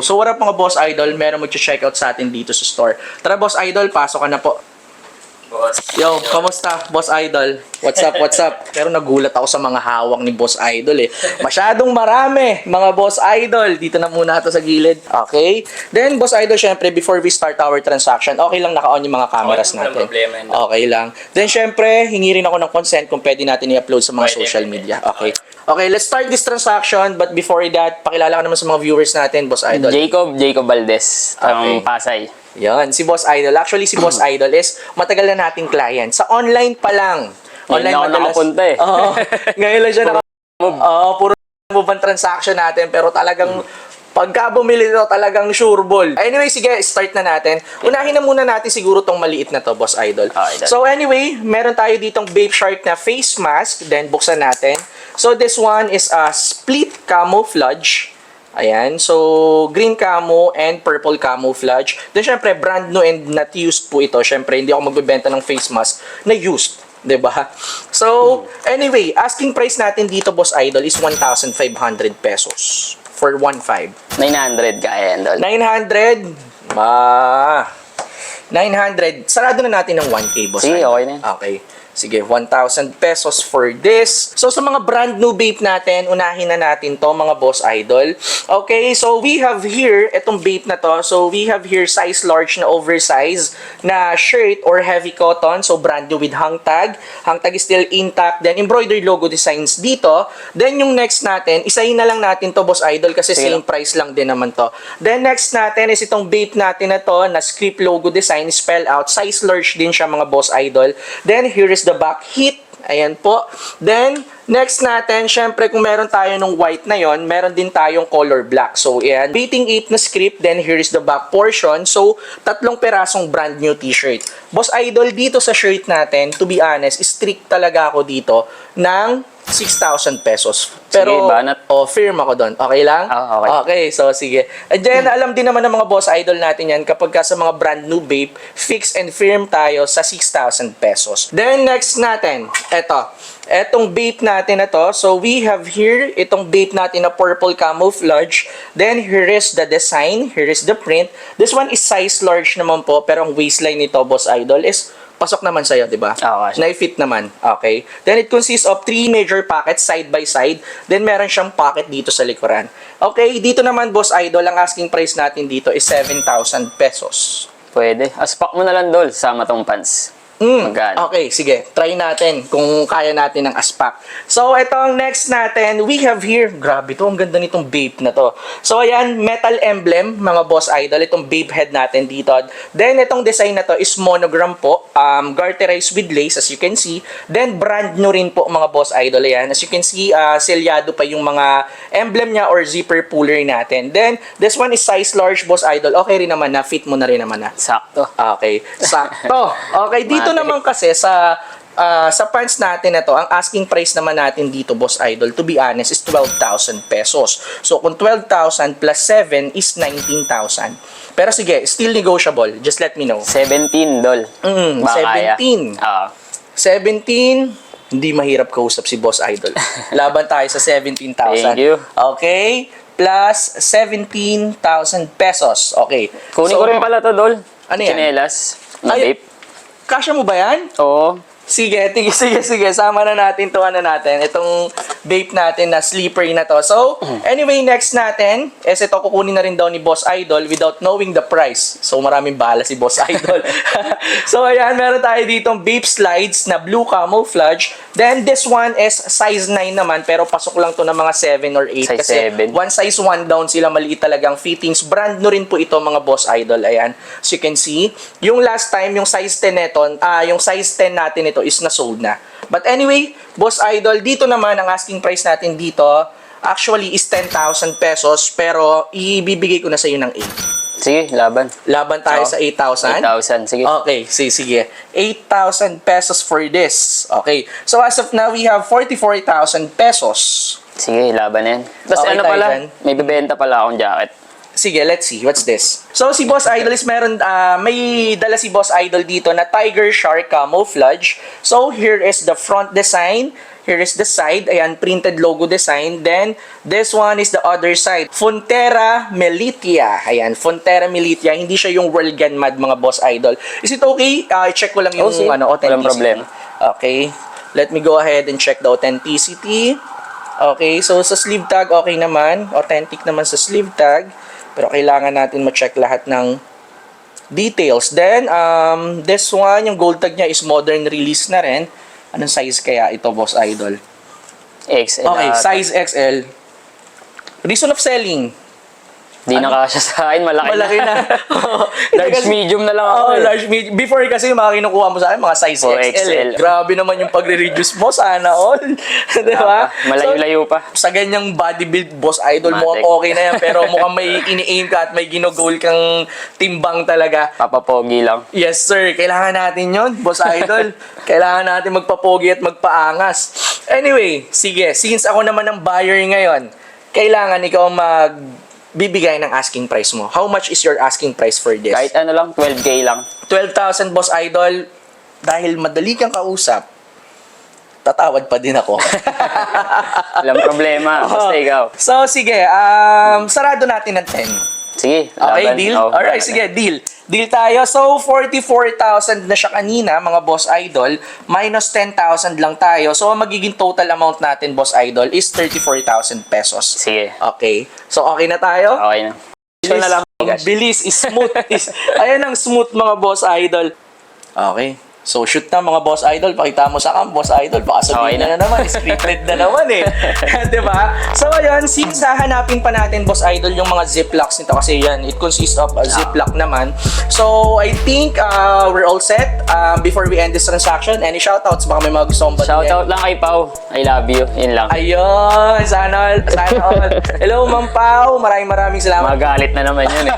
So what up mga Boss Idol, meron mag-checkout sa atin dito sa store. Tara Boss Idol, pasok ka na po. Boss. Yo, kamusta Boss Idol? What's up, what's up? Pero nagulat ako sa mga hawak ni Boss Idol eh. Masyadong marami mga Boss Idol. Dito na muna ito sa gilid. Okay? Then Boss Idol, syempre before we start our transaction, okay lang naka-on yung mga cameras Okay, natin. problema yun. Okay lang. Then syempre, hingi rin ako ng consent kung pwede natin i-upload sa mga social media. Okay. Okay, let's start this transaction. But before that, pakilala ka naman sa mga viewers natin, Boss Idol. Jacob Valdez, Okay. Pasay. Yan, si Boss Idol. Actually, si Boss Idol is matagal na nating client. Sa online pa lang. Online Ngayon ako nakapunta eh. Oo. Ngayon lang siya puro move ang transaction natin. Pero talagang pagka bumili ito, talagang sure ball. Anyway, sige, start na natin. Unahin na muna natin siguro tong maliit na to, Boss Idol. Okay, So anyway, meron tayo ditong Babe Shark na face mask. Then, buksan natin. So this one is a split camouflage. Ayan. So, green camo and purple camouflage. Then, syempre, brand new and not used po ito. Syempre, hindi ako magbebenta ng face mask na used. 'Di ba? So, anyway, asking price natin dito, Boss Idol, is 1,500 pesos. For 1,500. 900 kaya yan, Dol. 900? 900. Sarado na natin ng 1K, Boss Sige, Idol. okay na yan. Okay. Sige, 1,000 pesos for this. So, sa mga brand new vape natin, unahin na natin to mga Boss Idol. Okay, so we have here, itong vape na to. So, we have here size large na oversize na shirt or heavy cotton. So, brand new with hang tag. Hang tag is still intact. Then, embroidered logo designs dito. Then, yung next natin, isahin na lang natin to, Boss Idol, kasi Sige same price lang din naman to. Then, next natin is itong vape natin na to, na script logo design, spell out. Size large din siya, mga Boss Idol. Then, here is the back heat. Ayan po. Then, next natin, syempre kung meron tayo nung white na yon, meron din tayong color black. So, ayan. Beating 8 na script. Then, here is the back portion. So, 3 perasong brand new t-shirt. Boss Idol, dito sa shirt natin, to be honest, strict talaga ako dito ng 6,000 pesos. Pero, Sige, banat. firm ako doon. Okay lang? Okay. Okay, so sige. And then, alam din naman ng mga Boss Idol natin yan, kapag ka sa mga brand new vape, fix and firm tayo sa 6,000 pesos. Then, next natin, etong vape natin na to. So, we have here, itong vape natin na purple camouflage. Then, here is the design. Here is the print. This one is size large naman po, pero ang waistline nito, Boss Idol, is pasok naman sa'yo, di ba? Okay. Na-fit naman. Okay. Then, it consists of 3 major pockets side by side. Then, meron siyang pocket dito sa likuran. Okay, dito naman, Boss Idol, ang asking price natin dito is 7,000 pesos. Pwede. Aspak mo na lang, Dol. Sama tong pants. Magkano? Okay, sige. Try natin kung kaya natin ng aspak. So, itong next natin, we have here, grabe to, ang ganda nitong vape na to. So, ayan, metal emblem, mga Boss Idol, itong vape head natin dito. Then, itong design na to is monogram po, garterized with lace, as you can see. Then, brand new rin po, mga Boss Idol, ayan. As you can see, selyado pa yung mga emblem niya or zipper puller natin. Then, this one is size large, Boss Idol. Okay rin naman na, fit mo na rin naman na. Sakto. Okay, sakto. Okay, dito naman kasi sa pants natin na to, ang asking price naman natin dito, Boss Idol, to be honest, is 12,000 pesos. So, kung 12,000 plus 7 is 19,000. Pero sige, still negotiable. Just let me know. 17, Dol. Baka 17. kaya. 17, hindi mahirap kausap si Boss Idol. Laban tayo sa 17,000. Thank you. Okay? Plus 17,000 pesos. Okay. Kunin ko rin pala to, Dol. Ano yan? Chinelas. Na Ay, vape. kasya mo ba yan? Oo. Sige. Sama na natin itong vape natin na slippery na to. So, anyway, next natin, is ito kukunin na rin daw ni Boss Idol without knowing the price. So, maraming bahala si Boss Idol. So, ayan, meron tayo ditong vape slides na blue camouflage. Then, this one is size 9 naman, pero pasok lang to ng mga 7 or 8. Size kasi 7. one size 1 down sila, maliit talagang fittings. Brand new rin po ito, mga Boss Idol. Ayan, as you can see. Yung last time, yung size 10 neto, yung size 10 natin ito is na-sold na. But anyway, Boss Idol, dito naman, ang asking price natin dito, actually is 10,000 pesos, pero ibibigay ko na sa iyo ng 8. Sige, laban. Laban tayo sa 8,000? 8,000, sige. Okay, sige. 8,000 pesos for this. Okay. So, as of now, we have 44,000 pesos. Sige, laban yan. Tapos Okay ano tayo pala, dyan? may bibenta pala akong jacket. Sige, let's see. What's this? So, si Boss Idol is may dala si Boss Idol dito na Tiger Shark camouflage. So, here is the front design. Here is the side. Ayan, printed logo design. Then, this one is the other side. Fonterra Militia. Ayan, Fonterra Militia. Hindi siya yung World Gun Mad, mga Boss Idol. Is it okay? I-check ko lang yung sige. authenticity. Walang problema. Okay. Let me go ahead and check the authenticity. Okay, so sa sleeve tag, okay naman. Authentic naman sa sleeve tag. Pero kailangan natin ma-check lahat ng details. Then, this one, yung gold tag niya is modern release na rin. Anong size kaya ito, Boss Idol? XL. Okay, size XL. Reason of selling. Di na kasya sa akin, malaki na. Large medium na lang ako. Oh, large medium. Before kasi yung mga kinukuha mo sa akin, mga size Oh, XL. XL. Grabe naman yung pagre-reduce mo, sana all. Diba? Malayo-layo pa. Sa ganyang body build, Boss Idol, Matik. mukhang okay na yan. Pero mukhang may ini-aim ka at may ginogol kang timbang talaga. Papapogi lang. Yes, sir. Kailangan natin yon, Boss Idol. Kailangan natin magpapogi at magpaangas. Anyway, sige. Since ako naman ang buyer ngayon, kailangan ikaw bibigay ng asking price mo. How much is your asking price for this? Kahit ano lang, 12K lang. 12,000, Boss Idol. Dahil madali kang kausap, tatawad pa din ako. Walang problema. Basta ikaw. So, sige. Sarado natin ng 10. Sige. Okay, laban. deal? Oh, Alright, sige, deal. Deal tayo. So, 44,000 na siya kanina, mga Boss Idol. Minus 10,000 lang tayo. So, ang magiging total amount natin, Boss Idol, is 34,000 pesos. Sige. Okay. So, okay na tayo? Okay na. Ito na lang. Ang bilis, is smooth. Ayan ang smooth, mga Boss Idol. Okay. So, shoot na, mga Boss Idol. Pakita mo sa Boss Idol. Baka sabihin Okay na naman. Scripted na naman eh. Diba? So, ayun. Since hahanapin pa natin, Boss Idol, yung mga ziplocks nito. Kasi yan, it consists of a ziplock naman. So, I think we're all set. Before we end this transaction, any shoutouts? Baka may mga gusto kong batiin. Shoutout lang kay Pau. I love you. Yun lang. Ayun. Sana all. Hello, Ma'am Pau. Maraming salamat. Magalit na naman yun eh.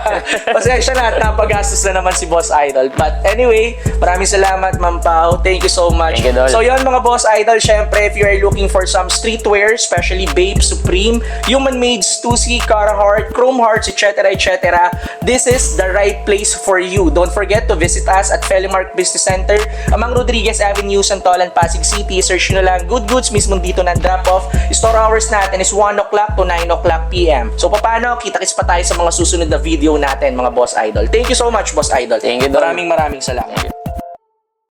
Pasensya na at napagastos na naman si Boss Idol. But anyway, maraming salamat, Ma'am Pao. Thank you so much. Thank you, Dol. So yun, mga Boss Idol, syempre, if you are looking for some streetwear, especially Babe, Supreme, Human Made, Stussy, Carhartt, Chrome Hearts, etc., etc., this is the right place for you. Don't forget to visit us at Felimark Business Center, Amang Rodriguez Avenue, Santolan, Pasig City. Search nyo lang Good Goods, mismo dito ng drop-off. Store hours natin is 1 o'clock to 9 o'clock p.m. So paano? Kita-kits pa tayo sa mga susunod na video natin, mga Boss Idol. Thank you so much, Boss Idol. Thank you, Dol. Maraming salamat.